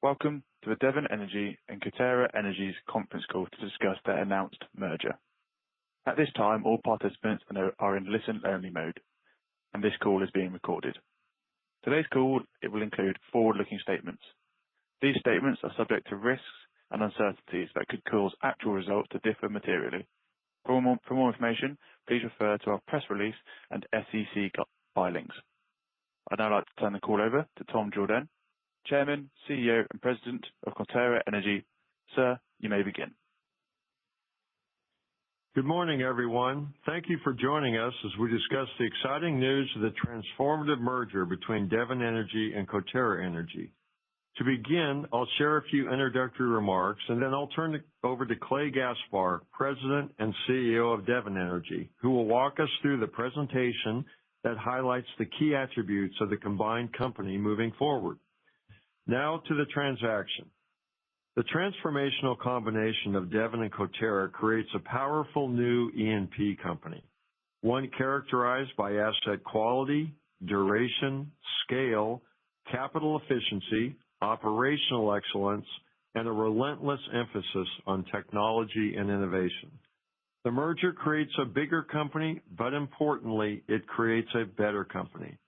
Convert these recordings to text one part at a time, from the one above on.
Welcome to the Devon Energy and Coterra Energy's conference call to discuss their announced merger. At this time, all participants are in listen-only mode, and this call is being recorded. Today's call will include forward-looking statements. These statements are subject to risks and uncertainties that could cause actual results to differ materially. For more information, please refer to our press release and SEC filings. I'd now like to turn the call over to Tom Jordan, Chairman, CEO, and President of Coterra Energy. Sir, you may begin. Good morning, everyone. Thank you for joining us as we discuss the exciting news of the transformative merger between Devon Energy and Coterra Energy. To begin, I'll share a few introductory remarks, and then I'll turn it over to Clay Gaspar, President and CEO of Devon Energy, who will walk us through the presentation that highlights the key attributes of the combined company moving forward. Now to the transaction. The transformational combination of Devon and Coterra creates a powerful new E&P company, one characterized by asset quality, duration, scale, capital efficiency, operational excellence, and a relentless emphasis on technology and innovation. The merger creates a bigger company, but importantly, it creates a better company.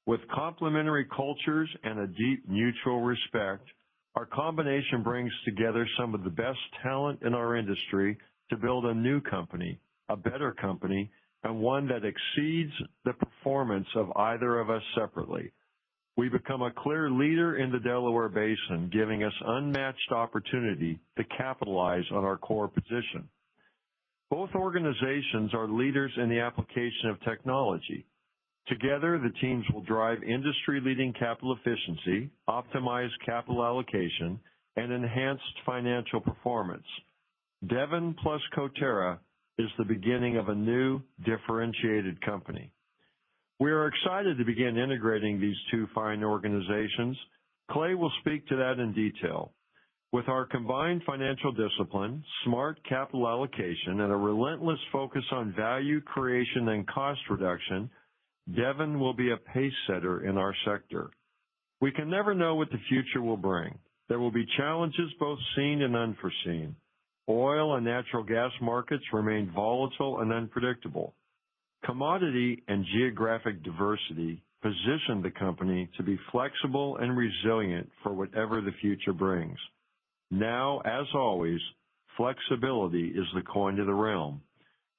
With complementary cultures and a deep mutual respect, our combination brings together some of the best talent in our industry to build a new company, a better company, and one that exceeds the performance of either of us separately. We become a clear leader in the Delaware Basin, giving us unmatched opportunity to capitalize on our core position. Both organizations are leaders in the application of technology. Together, the teams will drive industry-leading capital efficiency, optimize capital allocation, and enhanced financial performance. Devon plus Coterra is the beginning of a new, differentiated company. We are excited to begin integrating these two fine organizations. Clay will speak to that in detail. With our combined financial discipline, smart capital allocation, and a relentless focus on value creation and cost reduction, Devon will be a pace setter in our sector. We can never know what the future will bring. There will be challenges both seen and unforeseen. Oil and natural gas markets remain volatile and unpredictable. Commodity and geographic diversity position the company to be flexible and resilient for whatever the future brings. Now, as always, flexibility is the coin of the realm.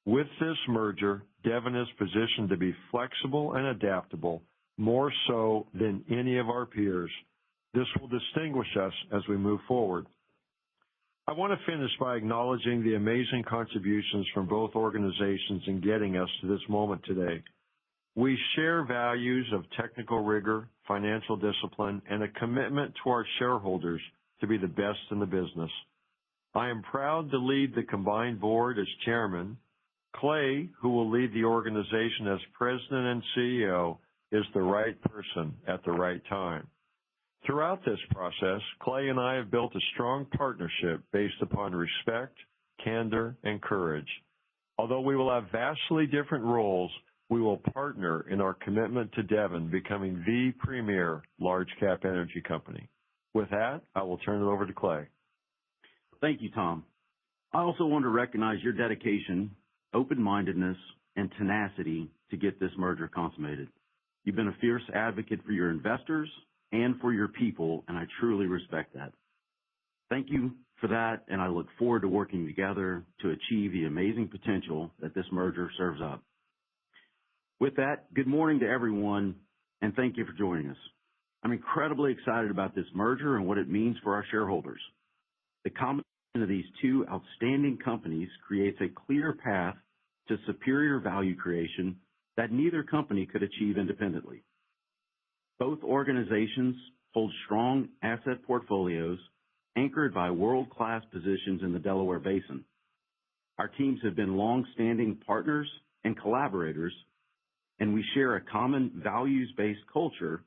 With this merger, Devon is positioned to be flexible and adaptable, more so than any of our peers. This will distinguish us as we move forward. I want to finish by acknowledging the amazing contributions from both organizations in getting us to this moment today. We share values of technical rigor, financial discipline, and a commitment to our shareholders to be the best in the business. I am proud to lead the combined board as chairman. Clay, who will lead the organization as president and CEO, is the right person at the right time. Throughout this process, Clay and I have built a strong partnership based upon respect, candor, and courage. Although we will have vastly different roles, we will partner in our commitment to Devon becoming the premier large-cap energy company. With that, I will turn it over to Clay. Thank you, Tom. I also want to recognize your dedication, open-mindedness, and tenacity to get this merger consummated. You've been a fierce advocate for your investors and for your people, and I truly respect that. Thank you for that, and I look forward to working together to achieve the amazing potential that this merger serves up. With that, good morning to everyone, and thank you for joining us. I'm incredibly excited about this merger and what it means for our shareholders. The combination of these two outstanding companies creates a clear path to superior value creation that neither company could achieve independently. Both organizations hold strong asset portfolios anchored by world-class positions in the Delaware Basin. Our teams have been long-standing partners and collaborators, and we share a common values-based culture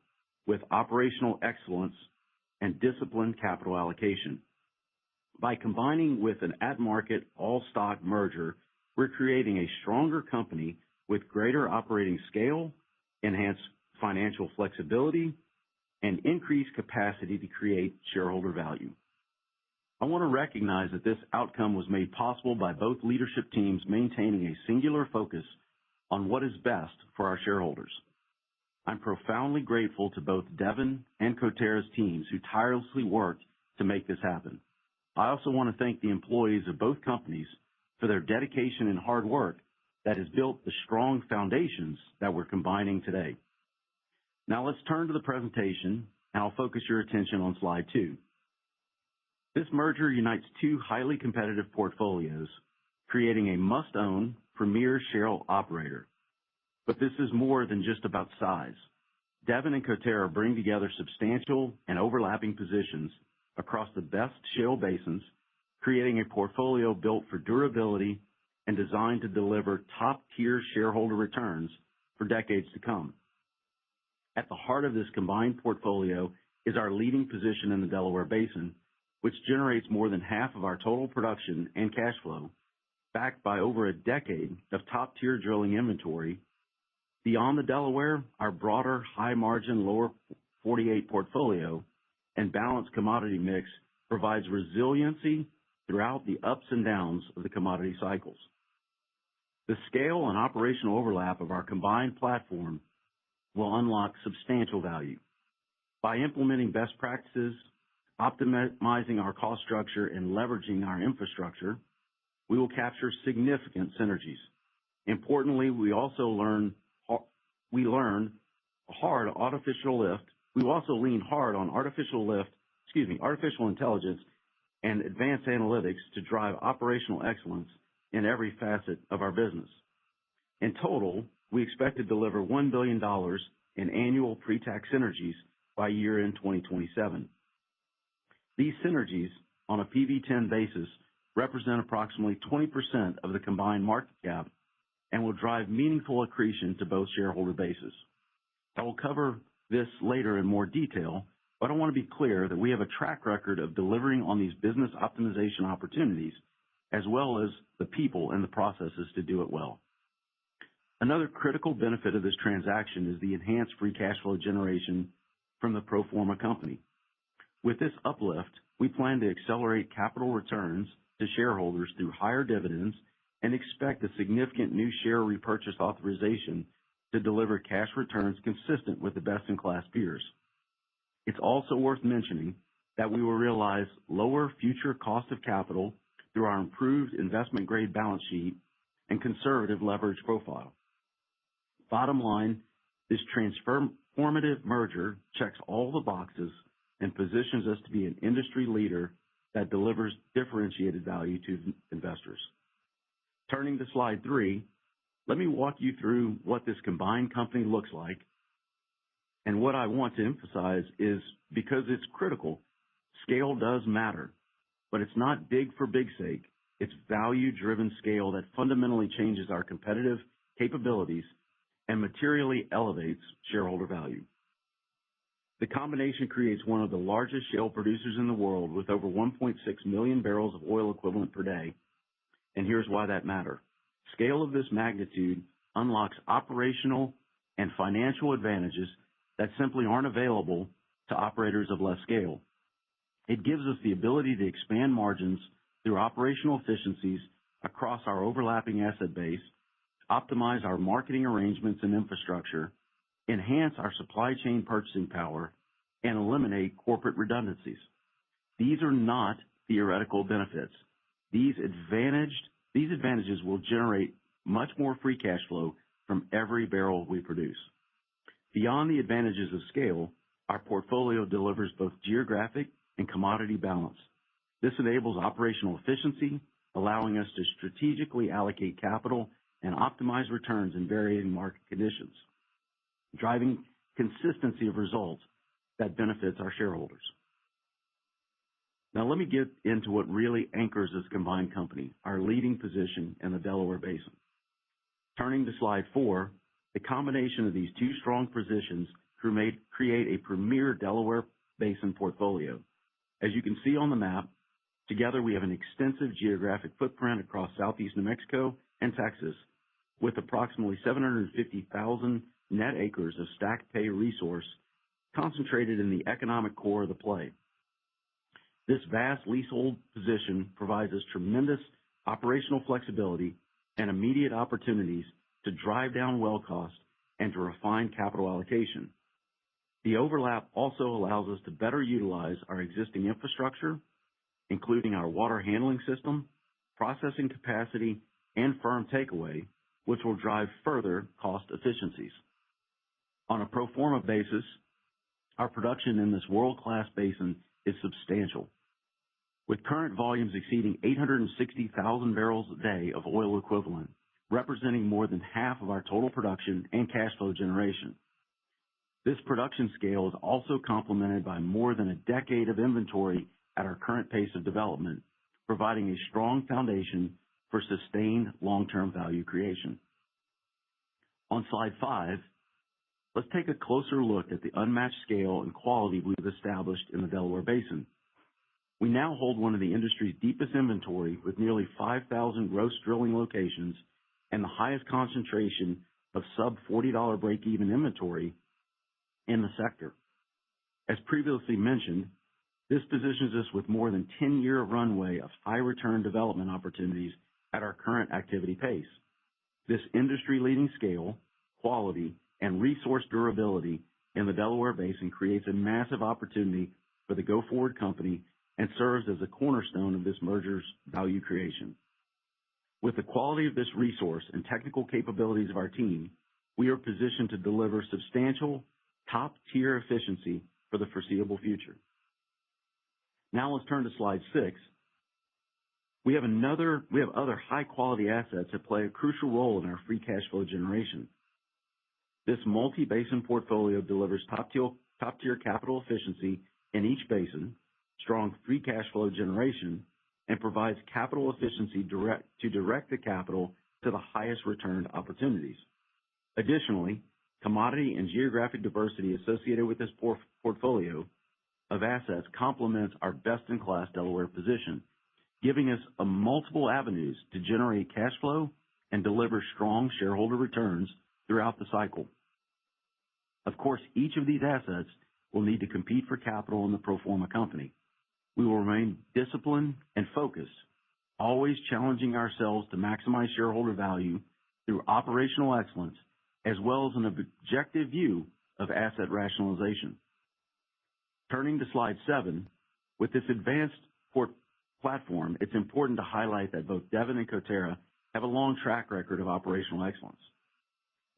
with operational excellence and disciplined capital allocation. By combining with an at-market all-stock merger, we're creating a stronger company with greater operating scale, enhanced financial flexibility, and increased capacity to create shareholder value. I want to recognize that this outcome was made possible by both leadership teams maintaining a singular focus on what is best for our shareholders. I'm profoundly grateful to both Devon and Coterra's teams who tirelessly worked to make this happen. I also want to thank the employees of both companies for their dedication and hard work that has built the strong foundations that we're combining today. Now let's turn to the presentation, and I'll focus your attention on slide 2. This merger unites two highly competitive portfolios, creating a must-own premier shale operator. But this is more than just about size. Devon and Coterra bring together substantial and overlapping positions across the best shale basins, creating a portfolio built for durability and designed to deliver top-tier shareholder returns for decades to come. At the heart of this combined portfolio is our leading position in the Delaware Basin, which generates more than half of our total production and cash flow, backed by over a decade of top-tier drilling inventory. Beyond the Delaware, our broader, high-margin, lower 48 portfolio and balanced commodity mix provides resiliency throughout the ups and downs of the commodity cycles. The scale and operational overlap of our combined platform will unlock substantial value. By implementing best practices, optimizing our cost structure, and leveraging our infrastructure, we will capture significant synergies. Importantly, we also lean hard on artificial intelligence and advanced analytics to drive operational excellence in every facet of our business. In total, we expect to deliver $1 billion in annual pre-tax synergies by year-end 2027. These synergies, on a PV-10 basis, represent approximately 20% of the combined market cap and will drive meaningful accretion to both shareholder bases. I will cover this later in more detail, but I want to be clear that we have a track record of delivering on these business optimization opportunities, as well as the people and the processes to do it well. Another critical benefit of this transaction is the enhanced free cash flow generation from the pro forma company. With this uplift, we plan to accelerate capital returns to shareholders through higher dividends and expect a significant new share repurchase authorization to deliver cash returns consistent with the best-in-class peers. It's also worth mentioning that we will realize lower future cost of capital through our improved investment-grade balance sheet and conservative leverage profile. Bottom line, this transformative merger checks all the boxes and positions us to be an industry leader that delivers differentiated value to investors. Turning to slide 3, let me walk you through what this combined company looks like. And what I want to emphasize is, because it's critical, scale does matter, but it's not big for big's sake. It's value-driven scale that fundamentally changes our competitive capabilities and materially elevates shareholder value. The combination creates one of the largest shale producers in the world with over 1.6 million barrels of oil equivalent per day. And here's why that matters. Scale of this magnitude unlocks operational and financial advantages that simply aren't available to operators of less scale. It gives us the ability to expand margins through operational efficiencies across our overlapping asset base, optimize our marketing arrangements and infrastructure, enhance our supply chain purchasing power, and eliminate corporate redundancies. These are not theoretical benefits. These advantages will generate much more free cash flow from every barrel we produce. Beyond the advantages of scale, our portfolio delivers both geographic and commodity balance. This enables operational efficiency, allowing us to strategically allocate capital and optimize returns in varying market conditions, driving consistency of results that benefits our shareholders. Now let me get into what really anchors this combined company, our leading position in the Delaware Basin. Turning to slide 4, the combination of these two strong positions create a premier Delaware Basin portfolio. As you can see on the map, together we have an extensive geographic footprint across southeast New Mexico and Texas, with approximately 750,000 net acres of stacked pay resource concentrated in the economic core of the play. This vast leasehold position provides us tremendous operational flexibility and immediate opportunities to drive down well costs and to refine capital allocation. The overlap also allows us to better utilize our existing infrastructure, including our water handling system, processing capacity, and firm takeaway, which will drive further cost efficiencies. On a pro forma basis, our production in this world-class basin is substantial, with current volumes exceeding 860,000 barrels a day of oil equivalent, representing more than half of our total production and cash flow generation. This production scale is also complemented by more than a decade of inventory at our current pace of development, providing a strong foundation for sustained long-term value creation. On slide 5, let's take a closer look at the unmatched scale and quality we've established in the Delaware Basin. We now hold one of the industry's deepest inventory with nearly 5,000 gross drilling locations and the highest concentration of sub-$40 break-even inventory in the sector. As previously mentioned, this positions us with more than 10-year runway of high-return development opportunities at our current activity pace. This industry-leading scale, quality, and resource durability in the Delaware Basin creates a massive opportunity for the go-forward company and serves as a cornerstone of this merger's value creation. With the quality of this resource and technical capabilities of our team, we are positioned to deliver substantial, top-tier efficiency for the foreseeable future. Now let's turn to slide 6. We have other high-quality assets that play a crucial role in our free cash flow generation. This multi-basin portfolio delivers top-tier capital efficiency in each basin, strong free cash flow generation, and provides capital efficiency to direct the capital to the highest return opportunities. Additionally, commodity and geographic diversity associated with this portfolio of assets complements our best-in-class Delaware position, giving us multiple avenues to generate cash flow and deliver strong shareholder returns throughout the cycle. Of course, each of these assets will need to compete for capital in the pro forma company. We will remain disciplined and focused, always challenging ourselves to maximize shareholder value through operational excellence, as well as an objective view of asset rationalization. Turning to slide 7, with this advanced platform, it's important to highlight that both Devon and Coterra have a long track record of operational excellence.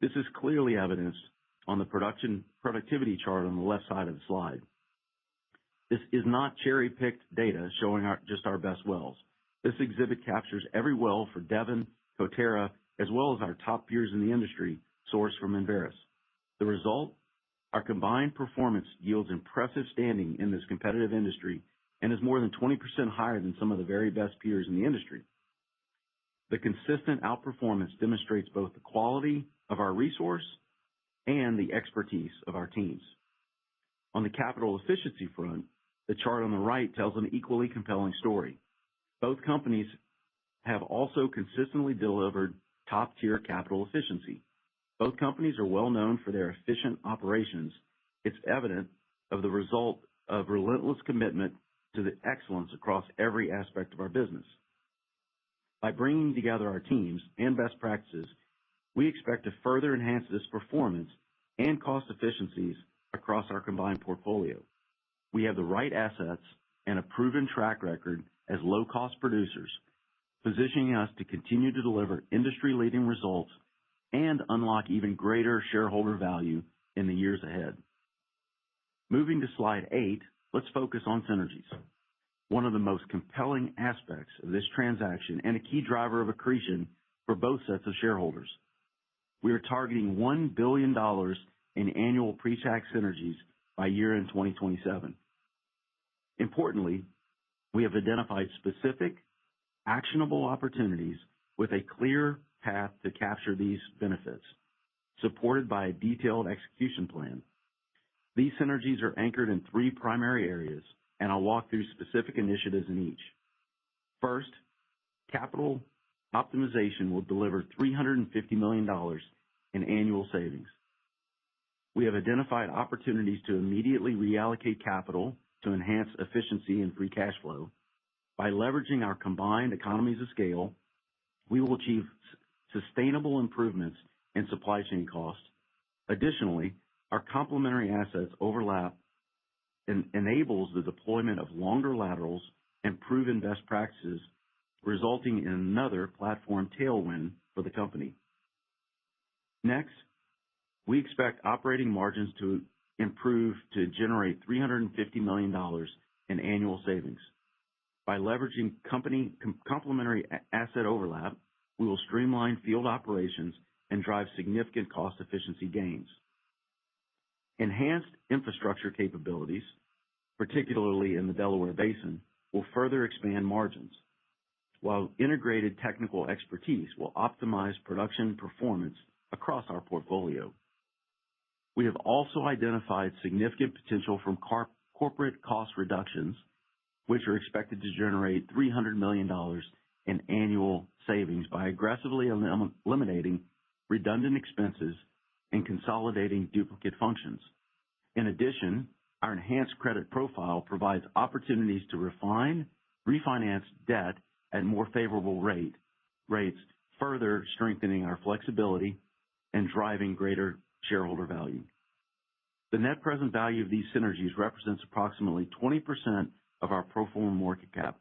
This is clearly evidenced on the productivity chart on the left side of the slide. This is not cherry-picked data showing just our best wells. This exhibit captures every well for Devon, Coterra, as well as our top peers in the industry, sourced from Enverus. The result? Our combined performance yields impressive standing in this competitive industry and is more than 20% higher than some of the very best peers in the industry. The consistent outperformance demonstrates both the quality of our resource and the expertise of our teams. On the capital efficiency front, the chart on the right tells an equally compelling story. Both companies have also consistently delivered top-tier capital efficiency. Both companies are well known for their efficient operations. It's evident of the result of relentless commitment to the excellence across every aspect of our business. By bringing together our teams and best practices, we expect to further enhance this performance and cost efficiencies across our combined portfolio. We have the right assets and a proven track record as low-cost producers, positioning us to continue to deliver industry-leading results and unlock even greater shareholder value in the years ahead. Moving to slide 8, let's focus on synergies. One of the most compelling aspects of this transaction and a key driver of accretion for both sets of shareholders. We are targeting $1 billion in annual pre-tax synergies by year-end 2027. Importantly, we have identified specific, actionable opportunities with a clear path to capture these benefits, supported by a detailed execution plan. These synergies are anchored in 3 primary areas, and I'll walk through specific initiatives in each. First, capital optimization will deliver $350 million in annual savings. We have identified opportunities to immediately reallocate capital to enhance efficiency and free cash flow. By leveraging our combined economies of scale, we will achieve sustainable improvements in supply chain costs. Additionally, our complementary assets overlap and enables the deployment of longer laterals and proven best practices, resulting in another platform tailwind for the company. Next, we expect operating margins to improve to generate $350 million in annual savings. By leveraging complementary asset overlap, we will streamline field operations and drive significant cost efficiency gains. Enhanced infrastructure capabilities, particularly in the Delaware Basin, will further expand margins, while integrated technical expertise will optimize production performance across our portfolio. We have also identified significant potential from corporate cost reductions, which are expected to generate $300 million in annual savings by aggressively eliminating redundant expenses and consolidating duplicate functions. In addition, our enhanced credit profile provides opportunities to refinance debt at more favorable rates, further strengthening our flexibility and driving greater shareholder value. The net present value of these synergies represents approximately 20% of our pro forma market cap.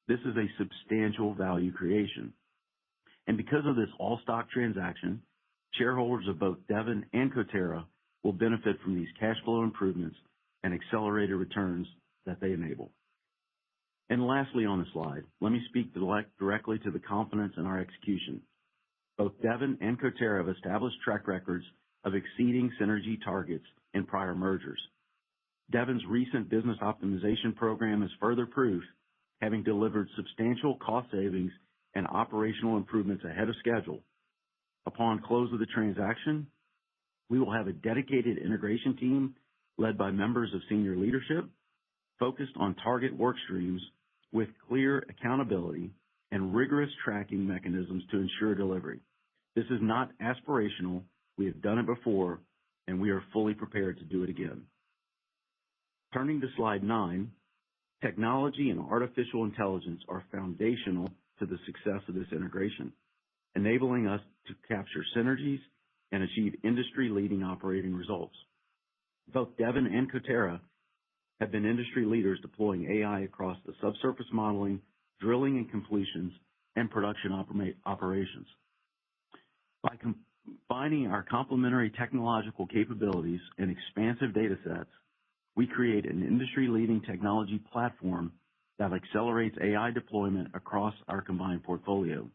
This is a substantial value creation. And because of this all-stock transaction, shareholders of both Devon and Coterra will benefit from these cash flow improvements and accelerated returns that they enable. And lastly on the slide, let me speak directly to the confidence in our execution. Both Devon and Coterra have established track records of exceeding synergy targets in prior mergers. Devon's recent business optimization program is further proof, having delivered substantial cost savings and operational improvements ahead of schedule. Upon close of the transaction, we will have a dedicated integration team led by members of senior leadership, focused on target work streams with clear accountability and rigorous tracking mechanisms to ensure delivery. This is not aspirational. We have done it before, and we are fully prepared to do it again. Turning to slide 9, technology and artificial intelligence are foundational to the success of this integration, enabling us to capture synergies and achieve industry-leading operating results. Both Devon and Coterra have been industry leaders deploying AI across the subsurface modeling, drilling and completions, and production operations. By combining our complementary technological capabilities and expansive data sets, we create an industry-leading technology platform that accelerates AI deployment across our combined portfolio.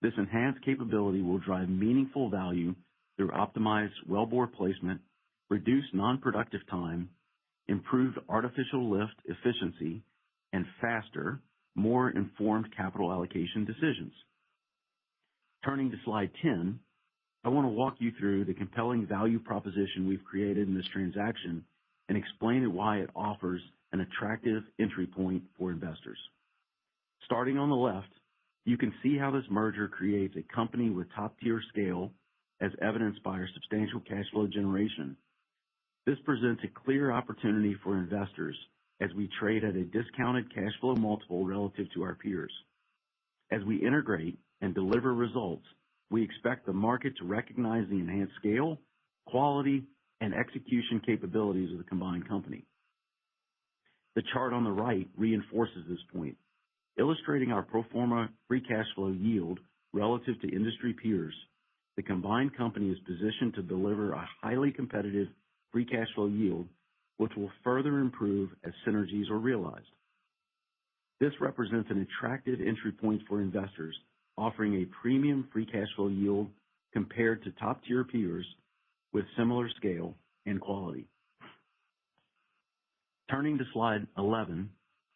This enhanced capability will drive meaningful value through optimized wellbore placement, reduced non-productive time, improved artificial lift efficiency, and faster, more informed capital allocation decisions. Turning to slide 10, I want to walk you through the compelling value proposition we've created in this transaction and explain why it offers an attractive entry point for investors. Starting on the left, you can see how this merger creates a company with top-tier scale, as evidenced by our substantial cash flow generation. This presents a clear opportunity for investors as we trade at a discounted cash flow multiple relative to our peers. As we integrate and deliver results, we expect the market to recognize the enhanced scale, quality, and execution capabilities of the combined company. The chart on the right reinforces this point, illustrating our pro forma free cash flow yield relative to industry peers. The combined company is positioned to deliver a highly competitive free cash flow yield, which will further improve as synergies are realized. This represents an attractive entry point for investors, offering a premium free cash flow yield compared to top-tier peers with similar scale and quality. Turning to slide 11,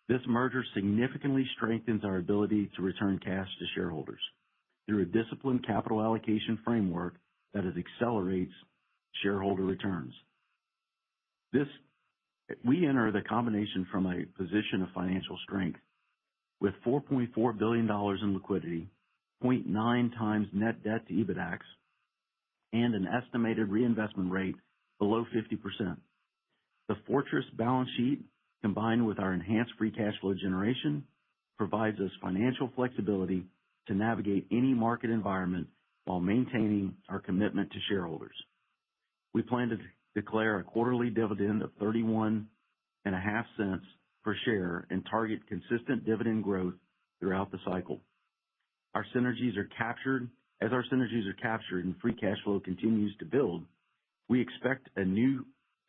this merger significantly strengthens our ability to return cash to shareholders through a disciplined capital allocation framework that accelerates shareholder returns. We enter the combination from a position of financial strength with $4.4 billion in liquidity, 0.9 times net debt to EBITDAX, and an estimated reinvestment rate below 50%. The fortress balance sheet, combined with our enhanced free cash flow generation, provides us financial flexibility to navigate any market environment while maintaining our commitment to shareholders. We plan to declare a quarterly dividend of 31.5 cents per share and target consistent dividend growth throughout the cycle. As our synergies are captured and free cash flow continues to build, we expect a new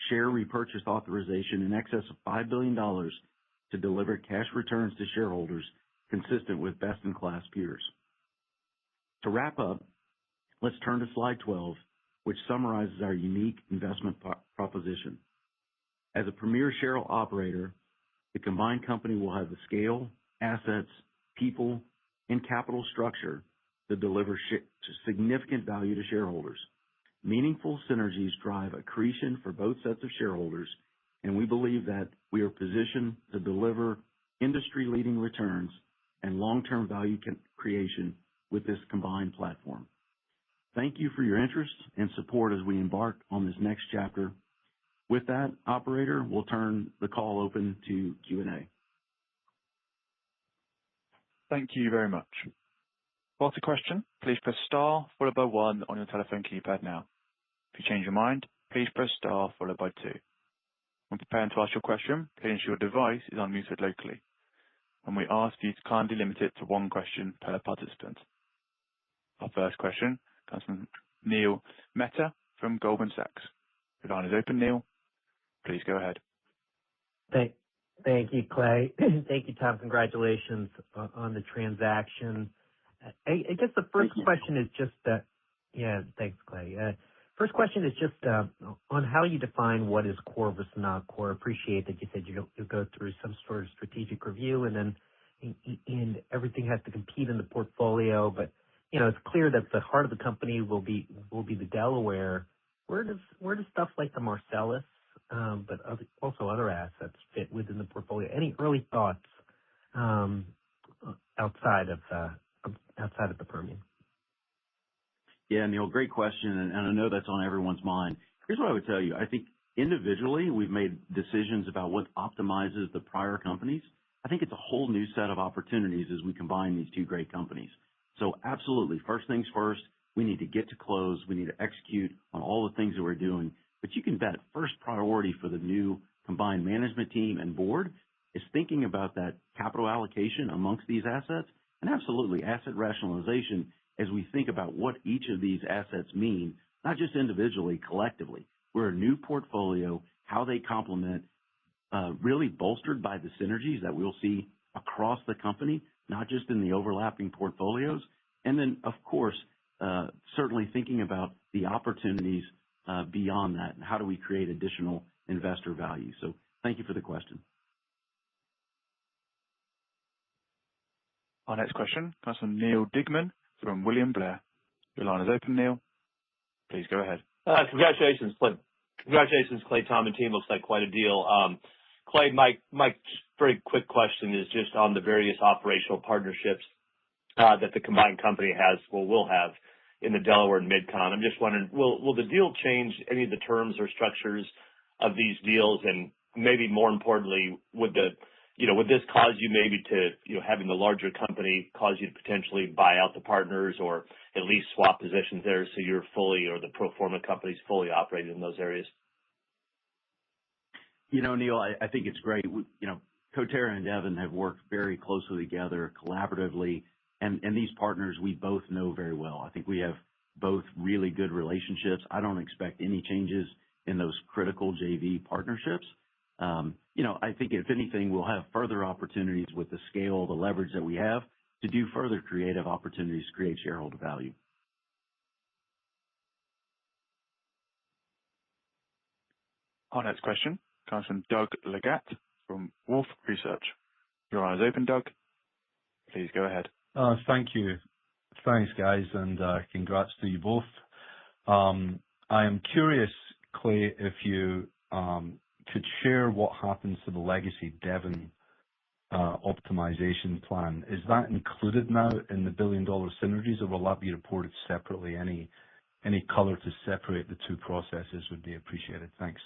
share repurchase authorization in excess of $5 billion to deliver cash returns to shareholders consistent with best-in-class peers. To wrap up, let's turn to slide 12, which summarizes our unique investment proposition. As a premier share operator, the combined company will have the scale, assets, people, and capital structure to deliver significant value to shareholders. Meaningful synergies drive accretion for both sets of shareholders, and we believe that we are positioned to deliver industry-leading returns and long-term value creation with this combined platform. Thank you for your interest and support as we embark on this next chapter. With that, operator, we'll turn the call open to Q&A. Thank you very much. To ask a question, please press star followed by 1 on your telephone keypad now. If you change your mind, please press star followed by 2. When preparing to ask your question, please ensure your device is unmuted locally. And we ask you to kindly limit it to 1 question per participant. Our first question comes from Neil Mehta from Goldman Sachs. Your line is open, Neil. Please go ahead. Thank you, Clay. Thank you, Tom. Congratulations on the transaction. I guess the first question is just thanks, Clay. First question is just on how you define what is core versus not core. Appreciate that you said you'll go through some sort of strategic review and everything has to compete in the portfolio. But it's clear that the heart of the company will be the Delaware. Where does stuff like the Marcellus, but also other assets fit within the portfolio? Any early thoughts outside of the Permian? Yeah, Neil, great question, and I know that's on everyone's mind. Here's what I would tell you. I think individually we've made decisions about what optimizes the prior companies. I think it's a whole new set of opportunities as we combine these two great companies. So absolutely, first things first, we need to get to close. We need to execute on all the things that we're doing. But you can bet first priority for the new combined management team and board is thinking about that capital allocation amongst these assets, and absolutely asset rationalization as we think about what each of these assets mean, not just individually, collectively. We're a new portfolio, how they complement, really bolstered by the synergies that we'll see across the company, not just in the overlapping portfolios. And then, of course, certainly thinking about the opportunities beyond that and how do we create additional investor value. So thank you for the question. Our next question comes from Neil Dingmann from William Blair. Your line is open, Neil. Please go ahead. Congratulations, Clay. Congratulations, Clay, Tom, and team. Looks like quite a deal. Clay, my very quick question is just on the various operational partnerships that the combined company will have in the Delaware and Mid-Con. I'm just wondering, will the deal change any of the terms or structures of these deals? And maybe more importantly, would this cause you maybe to, having the larger company cause you to potentially buy out the partners or at least swap positions there so you're fully, or the pro forma company's fully operating in those areas? Neil, I think it's great. Coterra and Devon have worked very closely together, collaboratively, and these partners we both know very well. I think we have both really good relationships. I don't expect any changes in those critical JV partnerships. I think if anything, we'll have further opportunities with the scale, the leverage that we have to do further creative opportunities to create shareholder value. Our next question comes from Doug Leggate from Wolfe Research. Your line is open, Doug. Please go ahead. Thank you. Thanks, guys, and congrats to you both. I am curious, Clay, if you could share what happens to the legacy Devon optimization plan. Is that included now in the $1 billion synergies, or will that be reported separately? Any any color to separate the two processes would be appreciated. Thanks.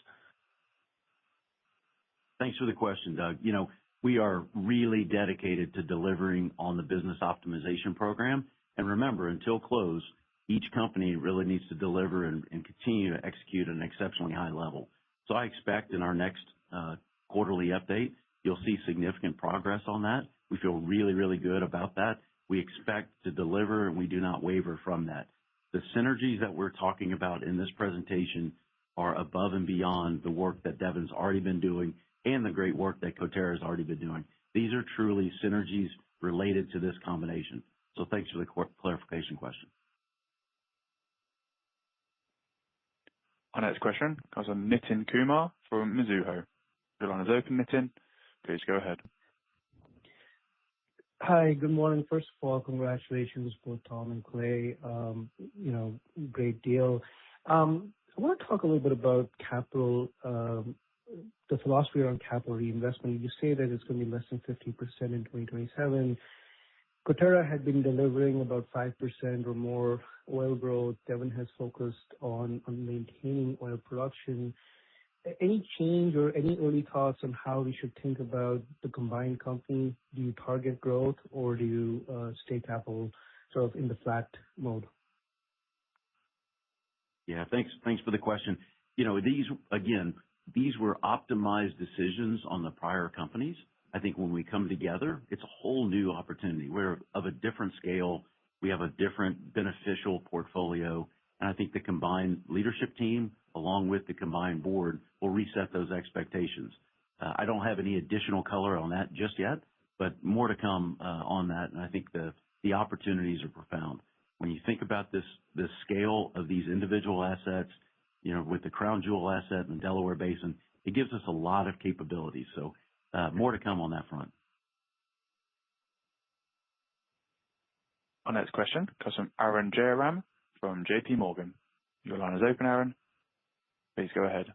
Thanks for the question, Doug. We are really dedicated to delivering on the business optimization program. And remember, until close, each company really needs to deliver and continue to execute at an exceptionally high level. So I expect in our next quarterly update, you'll see significant progress on that. We feel really, really good about that. We expect to deliver, and we do not waver from that. The synergies that we're talking about in this presentation are above and beyond the work that Devon's already been doing and the great work that Coterra has already been doing. These are truly synergies related to this combination. So thanks for the clarification question. Our next question comes from Nitin Kumar from Mizuho. Your line is open, Nitin. Please go ahead. Hi, good morning. First of all, congratulations both Tom and Clay. Great deal. I want to talk a little bit about capital, the philosophy around capital reinvestment. You say that it's going to be less than 50% in 2027. Coterra had been delivering about 5% or more oil growth. Devon has focused on maintaining oil production. Any change or any early thoughts on how we should think about the combined company? Do you target growth or do you stay capital sort of in the flat mode? Yeah, thanks for the question. These were optimized decisions on the prior companies. I think when we come together, it's a whole new opportunity. We're of a different scale. We have a different beneficial portfolio. And I think the combined leadership team, along with the combined board, will reset those expectations. I don't have any additional color on that just yet, but more to come on that. And I think the opportunities are profound. When you think about the scale of these individual assets, with the crown jewel asset in the Delaware Basin, it gives us a lot of capabilities. So more to come on that front. Our next question comes from Arun Jayaram from JP Morgan. Your line is open, Aaron. Please go ahead.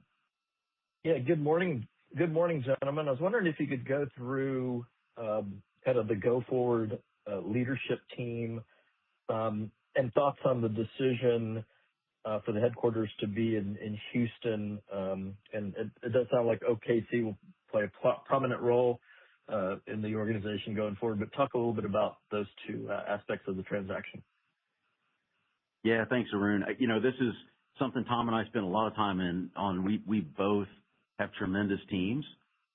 Yeah, good morning. Good morning, gentlemen. I was wondering if you could go through kind of the go-forward leadership team and thoughts on the decision for the headquarters to be in Houston. And it does sound like OKC will play a prominent role in the organization going forward, but talk a little bit about those two aspects of the transaction. Yeah, thanks, Arun. This is something Tom and I spent a lot of time on. We both have tremendous teams,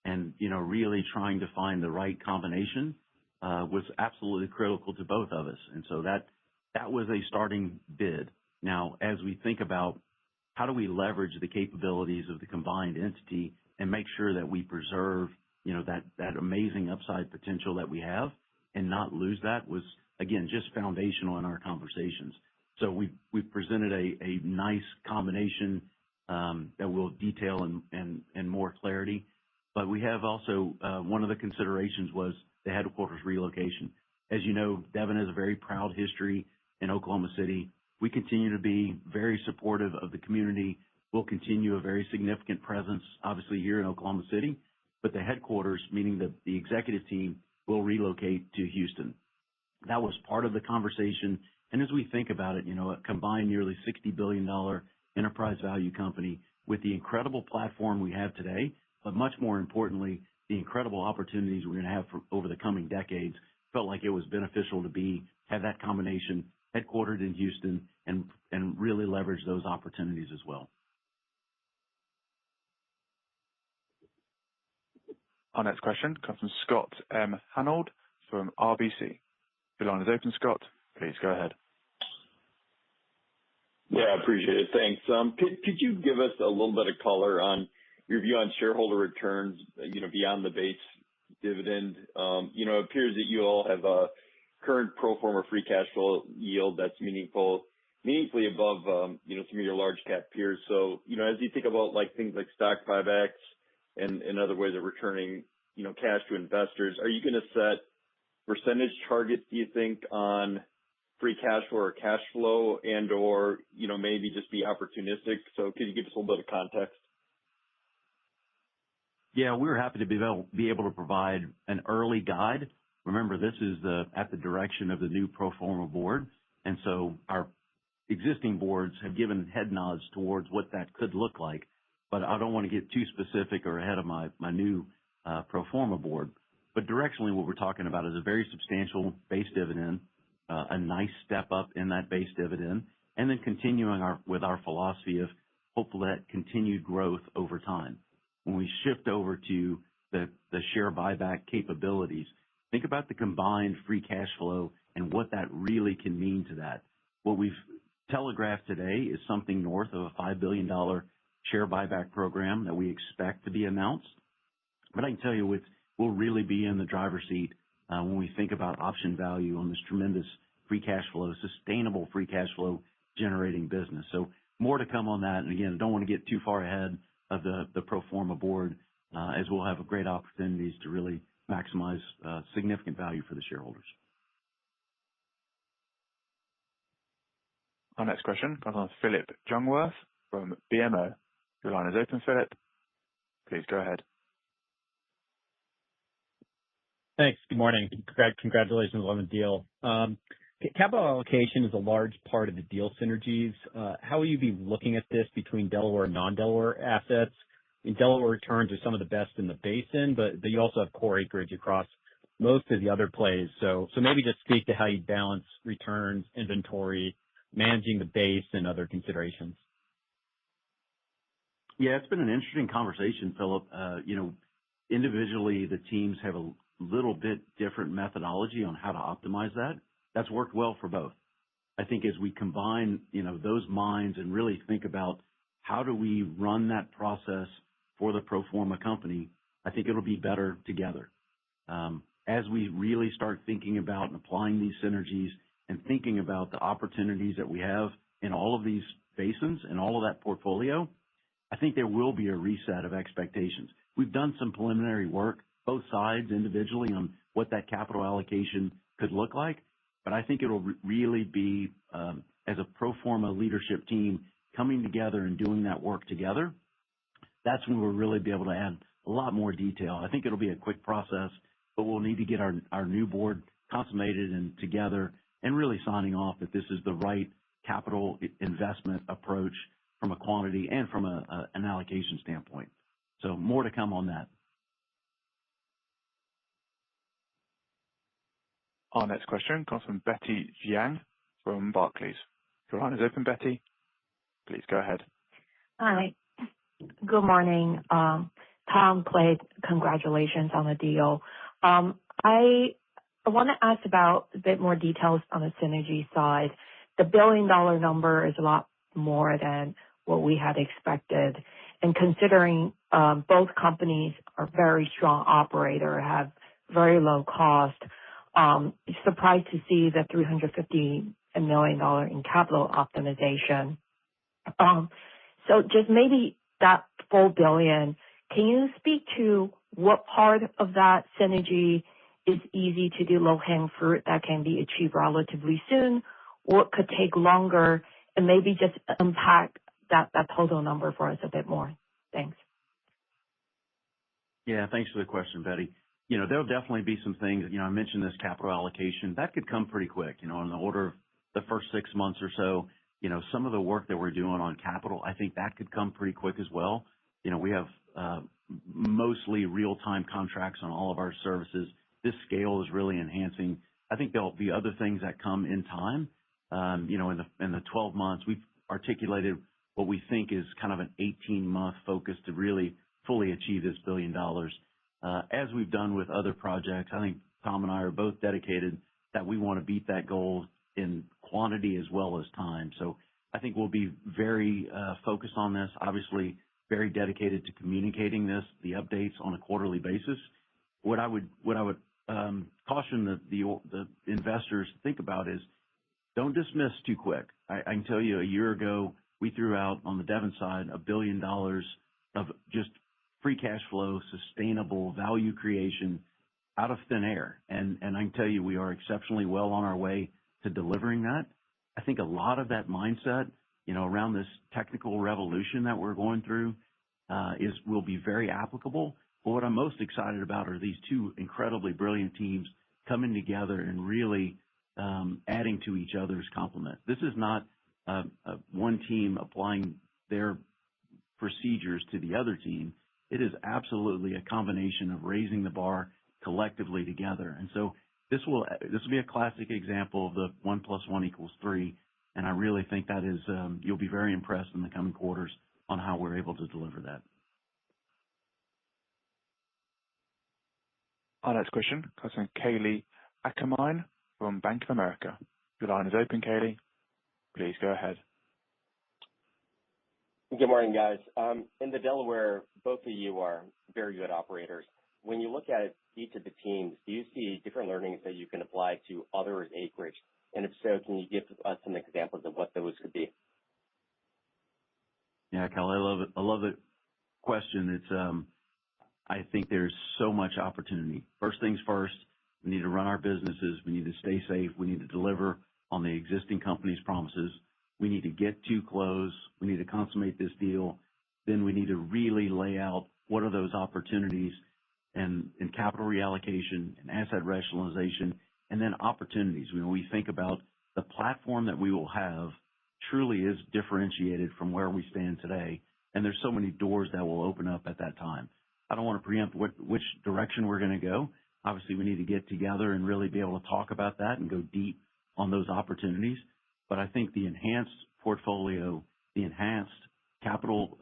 and really trying to find the right combination was absolutely critical to both of us. And so that was a starting bid. Now, as we think about how do we leverage the capabilities of the combined entity and make sure that we preserve that amazing upside potential that we have and not lose that was, again, just foundational in our conversations. So we presented a nice combination that we'll detail in more clarity. But we have also one of the considerations was the headquarters relocation. As you know, Devon has a very proud history in Oklahoma City. We continue to be very supportive of the community. We'll continue a very significant presence, obviously, here in Oklahoma City. But the headquarters, meaning the executive team, will relocate to Houston. That was part of the conversation. And as we think about it, a combined nearly $60 billion enterprise value company with the incredible platform we have today, but much more importantly, the incredible opportunities we're going to have over the coming decades, felt like it was beneficial to have that combination headquartered in Houston and really leverage those opportunities as well. Our next question comes from Scott M. Hanold from RBC. Your line is open, Scott. Please go ahead. Yeah, I appreciate it. Thanks. Could you give us a little bit of color on your view on shareholder returns, beyond the base dividend? It appears that you all have a current pro forma free cash flow yield that's meaningfully above, some of your large cap peers. So, as you think about things like stock buybacks and other ways of returning, cash to investors, are you going to set percentage targets, do you think, on free cash flow or cash flow or maybe just be opportunistic? So could you give us a little bit of context? Yeah, we're happy to be able to provide an early guide. Remember, this is at the direction of the new pro forma board. And so our existing boards have given head nods towards what that could look like, but I don't want to get too specific or ahead of my new pro forma board. But directionally, what we're talking about is a very substantial base dividend, a nice step up in that base dividend, and then continuing with our philosophy of hopefully that continued growth over time. When we shift over to the share buyback capabilities, think about the combined free cash flow and what that really can mean to that. What we've telegraphed today is something north of a $5 billion share buyback program that we expect to be announced. But I can tell you we'll really be in the driver's seat when we think about option value on this tremendous free cash flow, sustainable free cash flow generating business. So more to come on that. And again, I don't want to get too far ahead of the pro forma board as we'll have great opportunities to really maximize significant value for the shareholders. Our next question comes on Philip Jungwirth from BMO. Your line is open, Philip. Please go ahead. Thanks. Good morning. Congratulations on the deal. Capital allocation is a large part of the deal synergies. How will you be looking at this between Delaware and non-Delaware assets? Delaware returns are some of the best in the basin, but you also have core acreage across most of the other plays. So maybe just speak to how you balance returns, inventory, managing the base, and other considerations. Yeah, it's been an interesting conversation, Philip. Individually, the teams have a little bit different methodology on how to optimize that. That's worked well for both. I think as we combine, those minds and really think about how do we run that process for the pro forma company, I think it'll be better together. As we really start thinking about and applying these synergies and thinking about the opportunities that we have in all of these basins and all of that portfolio, I think there will be a reset of expectations. We've done some preliminary work, both sides individually, on what that capital allocation could look like. But I think it'll really be, as a pro forma leadership team, coming together and doing that work together. That's when we'll really be able to add a lot more detail. I think it'll be a quick process, but we'll need to get our new board consummated and together and really signing off that this is the right capital investment approach from a quantity and from an allocation standpoint. So more to come on that. Our next question comes from Betty Jiang from Barclays. Your line is open, Betty. Please go ahead. Hi. Good morning. Tom, Clay, congratulations on the deal. I want to ask about a bit more details on the synergy side. The $1 billion number is a lot more than what we had expected. And considering both companies are very strong operator, have very low cost, surprised to see the $350 million in capital optimization. So just maybe that full $1 billion, can you speak to what part of that synergy is easy to do, low-hanging fruit that can be achieved relatively soon, what could take longer, and maybe just unpack that total number for us a bit more? Thanks. Yeah, thanks for the question, Betty. There'll definitely be some things, I mentioned this capital allocation, that could come pretty quick, in the order of the first 6 months or so. Some of the work that we're doing on capital, I think that could come pretty quick as well. We have mostly real-time contracts on all of our services. This scale is really enhancing. I think there'll be other things that come in time. In the 12 months, we've articulated what we think is kind of an 18-month focus to really fully achieve this $1 billion. As we've done with other projects, I think Tom and I are both dedicated that we want to beat that goal in quantity as well as time. So I think we'll be very focused on this, obviously very dedicated to communicating the updates on a quarterly basis. What I would caution the investors to think about is don't dismiss too quick. I can tell you a year ago, we threw out on the Devon side $1 billion of just free cash flow, sustainable value creation out of thin air. And I can tell you we are exceptionally well on our way to delivering that. I think a lot of that mindset, around this technical revolution that we're going through, will be very applicable. But what I'm most excited about are these two incredibly brilliant teams coming together and really adding to each other's complement. This is not one team applying their procedures to the other team. It is absolutely a combination of raising the bar collectively together. And so this will be a classic example of the 1 + 1 = 3. And I really think that is, you'll be very impressed in the coming quarters on how we're able to deliver that. Our next question comes from Kaylee Ackermine from Bank of America. Your line is open, Kaylee. Please go ahead. Good morning, guys. In the Delaware, both of you are very good operators. When you look at each of the teams, do you see different learnings that you can apply to others' acreage? And if so, can you give us some examples of what those could be? Yeah, Cal, I love it. I love the question. It's, I think there's so much opportunity. First things first, we need to run our businesses. We need to stay safe. We need to deliver on the existing company's promises. We need to get to close. We need to consummate this deal. Then we need to really lay out what are those opportunities and capital reallocation and asset rationalization, and then opportunities. When we think about the platform that we will have truly is differentiated from where we stand today, and there's so many doors that will open up at that time. I don't want to preempt which direction we're going to go. Obviously, we need to get together and really be able to talk about that and go deep on those opportunities. But I think the enhanced portfolio, the enhanced capital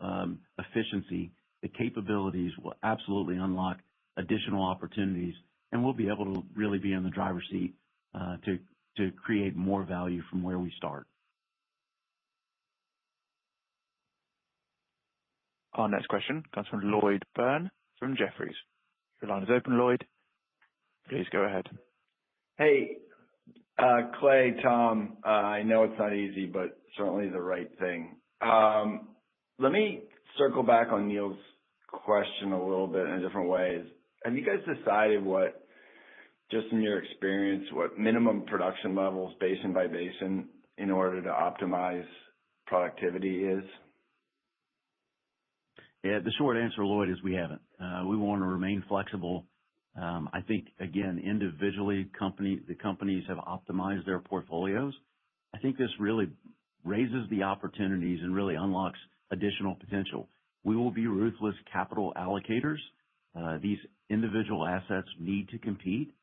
efficiency, the capabilities will absolutely unlock additional opportunities, and we'll be able to really be in the driver's seat to create more value from where we start. Our next question comes from Lloyd Byrne from Jefferies. Your line is open, Lloyd. Please go ahead. Hey, Clay, Tom, I know it's not easy, but certainly the right thing. Let me circle back on Neil's question a little bit in different ways. Have you guys decided what, just in your experience, what minimum production levels basin by basin in order to optimize productivity is? Yeah, the short answer, Lloyd, is we haven't. We want to remain flexible. I think, again, individually, the companies have optimized their portfolios. I think this really raises the opportunities and really unlocks additional potential. We will be ruthless capital allocators. These individual assets need to compete.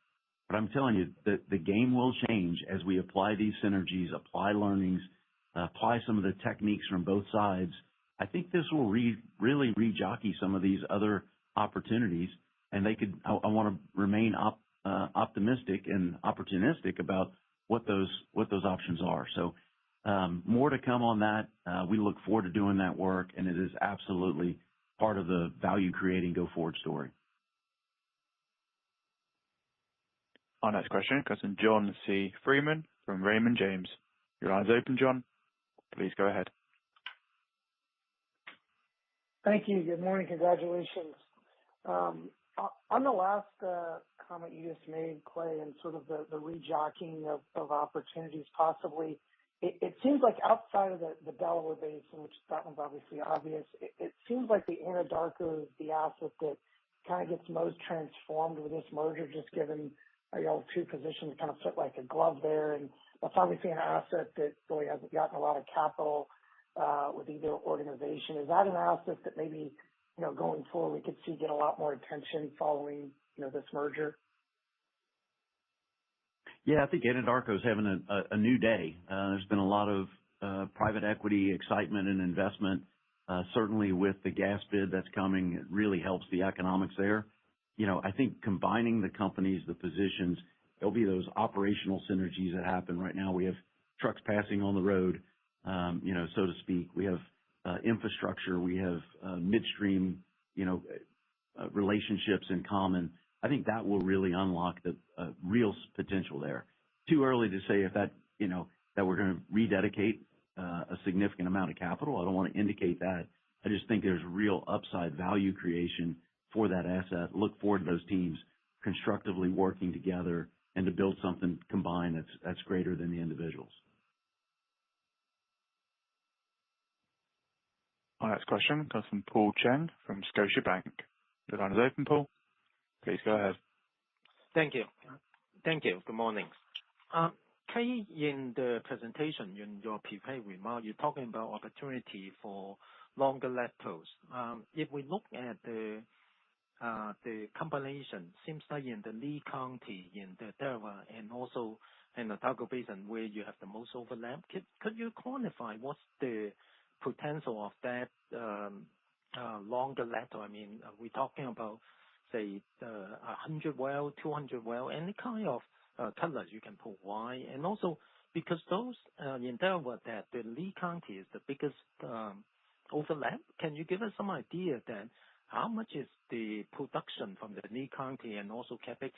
But I'm telling you that the game will change as we apply these synergies, apply learnings, apply some of the techniques from both sides. I think this will really rejockey some of these other opportunities, and I want to remain optimistic and opportunistic about what those options are. So more to come on that. We look forward to doing that work, and it is absolutely part of the value-creating go-forward story. Our next question comes from John C. Freeman from Raymond James. Your line is open, John. Please go ahead. Thank you. Good morning. Congratulations. On the last comment you just made, Clay, and sort of the rejockeying of opportunities possibly, it seems like outside of the Delaware Basin, which that one's obviously obvious, it seems like the Anadarko is the asset that kind of gets most transformed with this merger, just given y'all two positions kind of fit like a glove there. And that's obviously an asset that really hasn't gotten a lot of capital with either organization. Is that an asset that maybe, going forward we could see get a lot more attention following, this merger? Yeah, I think Anadarko is having a new day. There's been a lot of private equity excitement and investment. Certainly with the gas bid that's coming, it really helps the economics there. I think combining the companies, the positions, there'll be those operational synergies that happen right now. We have trucks passing on the road, so to speak. We have infrastructure. We have midstream, relationships in common. I think that will really unlock the real potential there. Too early to say if that, that we're going to rededicate a significant amount of capital. I don't want to indicate that. I just think there's real upside value creation for that asset. Look forward to those teams constructively working together and to build something combined that's greater than the individuals. Our next question comes from Paul Cheng from Scotiabank. Your line is open, Paul. Please go ahead. Thank you. Good morning. Clay, in the presentation, in your prepared remark, you're talking about opportunity for longer laterals. If we look at the combination, seems like in the Lee County, in the Delaware, and also in the Taco Basin, where you have the most overlap, could you quantify what's the potential of that longer lateral? I mean, are we talking about, say, 100 well, 200 well, any kind of colors you can provide? And also, because those in Delaware, that the Lee County is the biggest overlap, can you give us some idea that how much is the production from the Lee County and also CapEx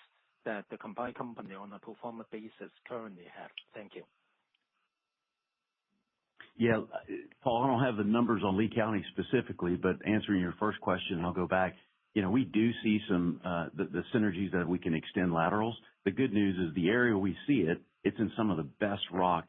that the combined company on a pro forma basis currently have? Thank you. Yeah, Paul, I don't have the numbers on Lee County specifically, but answering your first question, I'll go back. We do see some the synergies that we can extend laterals. The good news is the area we see it's in some of the best rock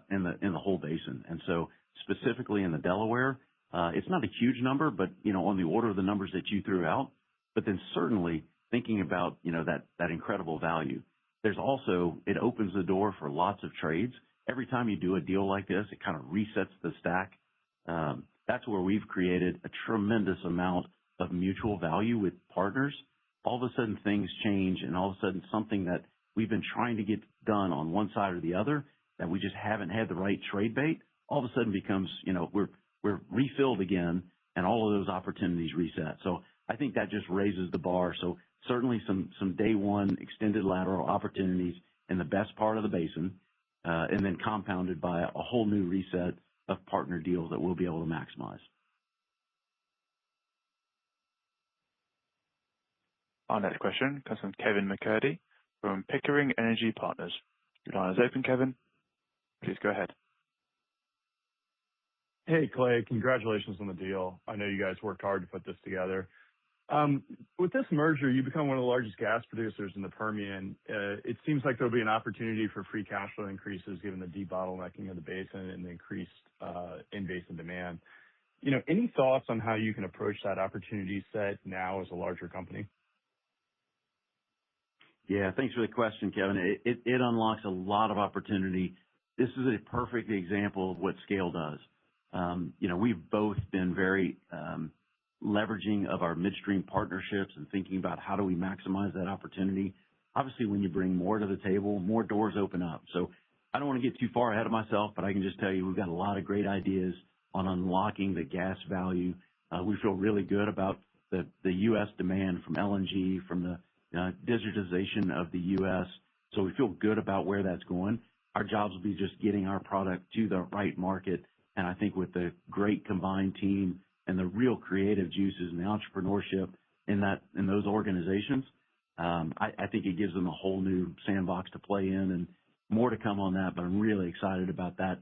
in the whole basin. And so specifically in the Delaware, it's not a huge number, but on the order of the numbers that you threw out. But then certainly thinking about that incredible value. There's also, it opens the door for lots of trades. Every time you do a deal like this, it kind of resets the stack. That's where we've created a tremendous amount of mutual value with partners. All of a sudden things change, and all of a sudden something that we've been trying to get done on one side or the other that we just haven't had the right trade bait, all of a sudden becomes, we're refilled again, and all of those opportunities reset. So I think that just raises the bar. So certainly some day one extended lateral opportunities in the best part of the basin, and then compounded by a whole new reset of partner deals that we'll be able to maximize. Our next question comes from Kevin McCurdy from Pickering Energy Partners. Your line is open, Kevin. Please go ahead. Hey, Clay, congratulations on the deal. I know you guys worked hard to put this together. With this merger, you become one of the largest gas producers in the Permian. It seems like there'll be an opportunity for free cash flow increases given the debottlenecking of the basin and the increased in-basin demand. Any thoughts on how you can approach that opportunity set now as a larger company? Yeah, thanks for the question, Kevin. It unlocks a lot of opportunity. This is a perfect example of what scale does. We've both been very leveraging of our midstream partnerships and thinking about how do we maximize that opportunity. Obviously, when you bring more to the table, more doors open up. So I don't want to get too far ahead of myself, but I can just tell you we've got a lot of great ideas on unlocking the gas value. We feel really good about the U.S. demand from LNG, from the digitization of the U.S. So we feel good about where that's going. Our jobs will be just getting our product to the right market. And I think with the great combined team and the real creative juices and the entrepreneurship in those organizations, I think it gives them a whole new sandbox to play in, and more to come on that. But I'm really excited about that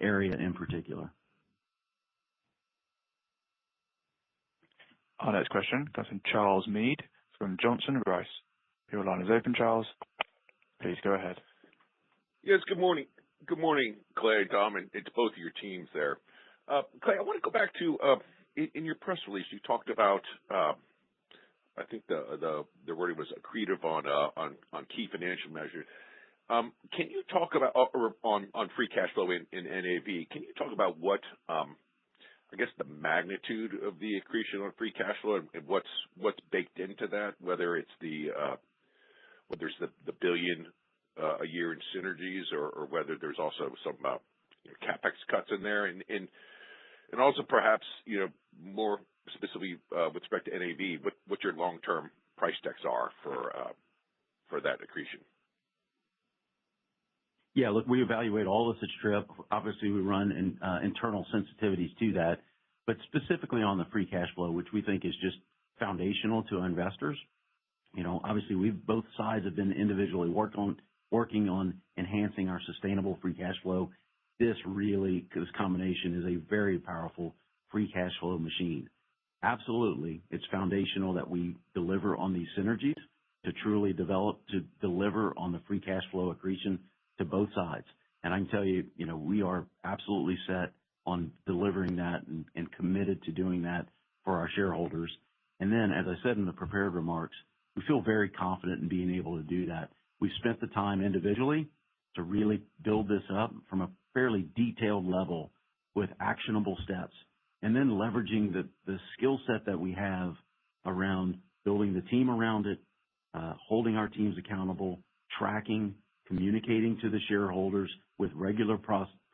area in particular. Our next question comes from Charles Meade from Johnson Rice. Your line is open, Charles. Please go ahead. Yes, good morning. Good morning, Clay, Tom, and it's both of your teams there. Clay, I want to go back to in your press release. You talked about I think the wording was accretive on key financial measures. Can you talk about on free cash flow in NAV? Can you talk about what I guess the magnitude of the accretion on free cash flow and what's baked into that, whether it's the billion a year in synergies or whether there's also some CapEx cuts in there, and also perhaps more specifically with respect to NAV, what your long-term price decks are for that accretion. Yeah, look, we evaluate all this at Strip. Obviously, we run internal sensitivities to that, but specifically on the free cash flow, which we think is just foundational to our investors. Obviously, both sides have been individually working on enhancing our sustainable free cash flow. This combination is a very powerful free cash flow machine. Absolutely, it's foundational that we deliver on these synergies to truly deliver on the free cash flow accretion to both sides. And I can tell you, we are absolutely set on delivering that and committed to doing that for our shareholders. And then, as I said in the prepared remarks, we feel very confident in being able to do that. We've spent the time individually to really build this up from a fairly detailed level with actionable steps, and then leveraging the skill set that we have around building the team around it, holding our teams accountable, tracking, communicating to the shareholders with regular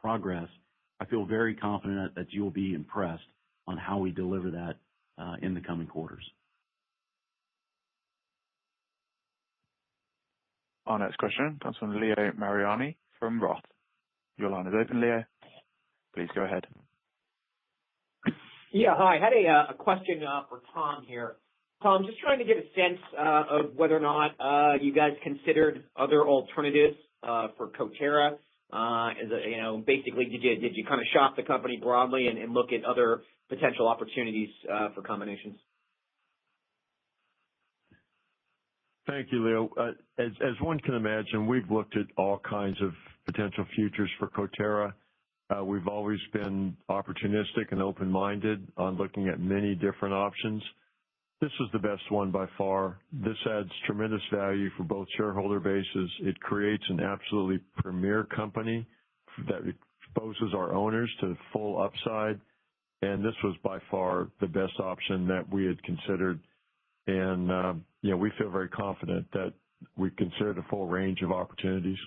progress. I feel very confident that you'll be impressed on how we deliver that in the coming quarters. Our next question comes from Leo Mariani from Roth. Your line is open, Leo. Please go ahead. Yeah, hi. I had a question for Tom here. Tom, just trying to get a sense of whether or not you guys considered other alternatives for Coterra. Basically, did you kind of shop the company broadly and look at other potential opportunities for combinations? Thank you, Leo. As one can imagine, we've looked at all kinds of potential futures for Coterra. We've always been opportunistic and open-minded on looking at many different options. This is the best one by far. This adds tremendous value for both shareholder bases. It creates an absolutely premier company that exposes our owners to the full upside, and this was by far the best option that we had considered. And we feel very confident that we considered a full range of opportunities.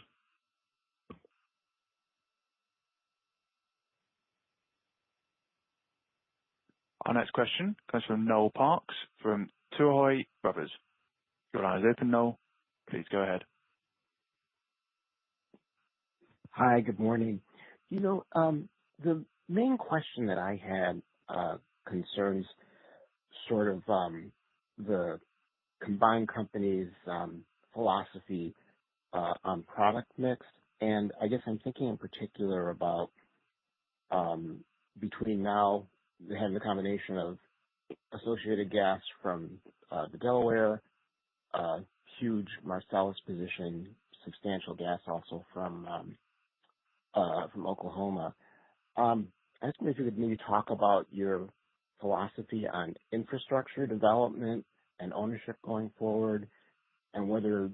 Our next question comes from Noel Parks from Tuohy Brothers. Your line is open, Noel. Please go ahead. Hi, good morning. The main question that I had concerns sort of the combined company's philosophy on product mix. And I guess I'm thinking in particular about between now having the combination of associated gas from the Delaware, huge Marcellus position, substantial gas also from Oklahoma. I was wondering if you could maybe talk about your philosophy on infrastructure development and ownership going forward, and whether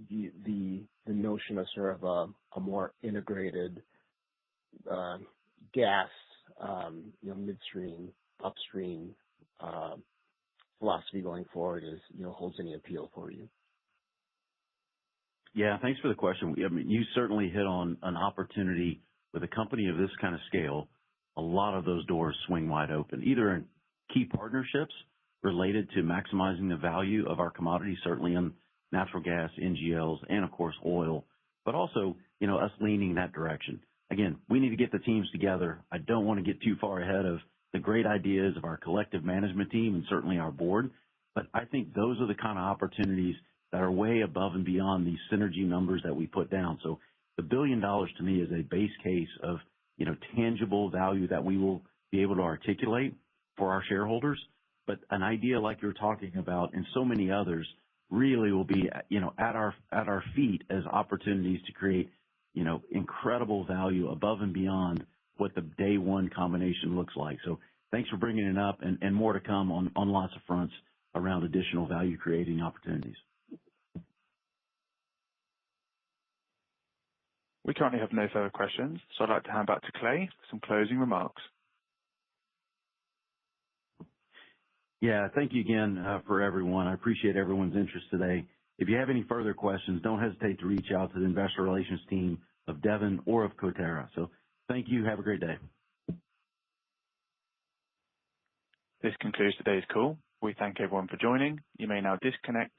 the notion of sort of a more integrated gas, midstream, upstream philosophy going forward holds any appeal for you. Yeah, thanks for the question. I mean, you certainly hit on an opportunity with a company of this kind of scale. A lot of those doors swing wide open, either in key partnerships related to maximizing the value of our commodities, certainly in natural gas, NGLs, and of course oil, but also, us leaning that direction. Again, we need to get the teams together. I don't want to get too far ahead of the great ideas of our collective management team and certainly our board, but I think those are the kind of opportunities that are way above and beyond these synergy numbers that we put down. So the $1 billion to me is a base case of, tangible value that we will be able to articulate for our shareholders. But an idea like you're talking about and so many others really will be, at our feet as opportunities to create, incredible value above and beyond what the day one combination looks like. So thanks for bringing it up, and more to come on lots of fronts around additional value creating opportunities. We currently have no further questions, so I'd like to hand back to Clay for some closing remarks. Yeah, thank you again for everyone. I appreciate everyone's interest today. If you have any further questions, don't hesitate to reach out to the investor relations team of Devon or of Coterra. So thank you. Have a great day. This concludes today's call. We thank everyone for joining. You may now disconnect.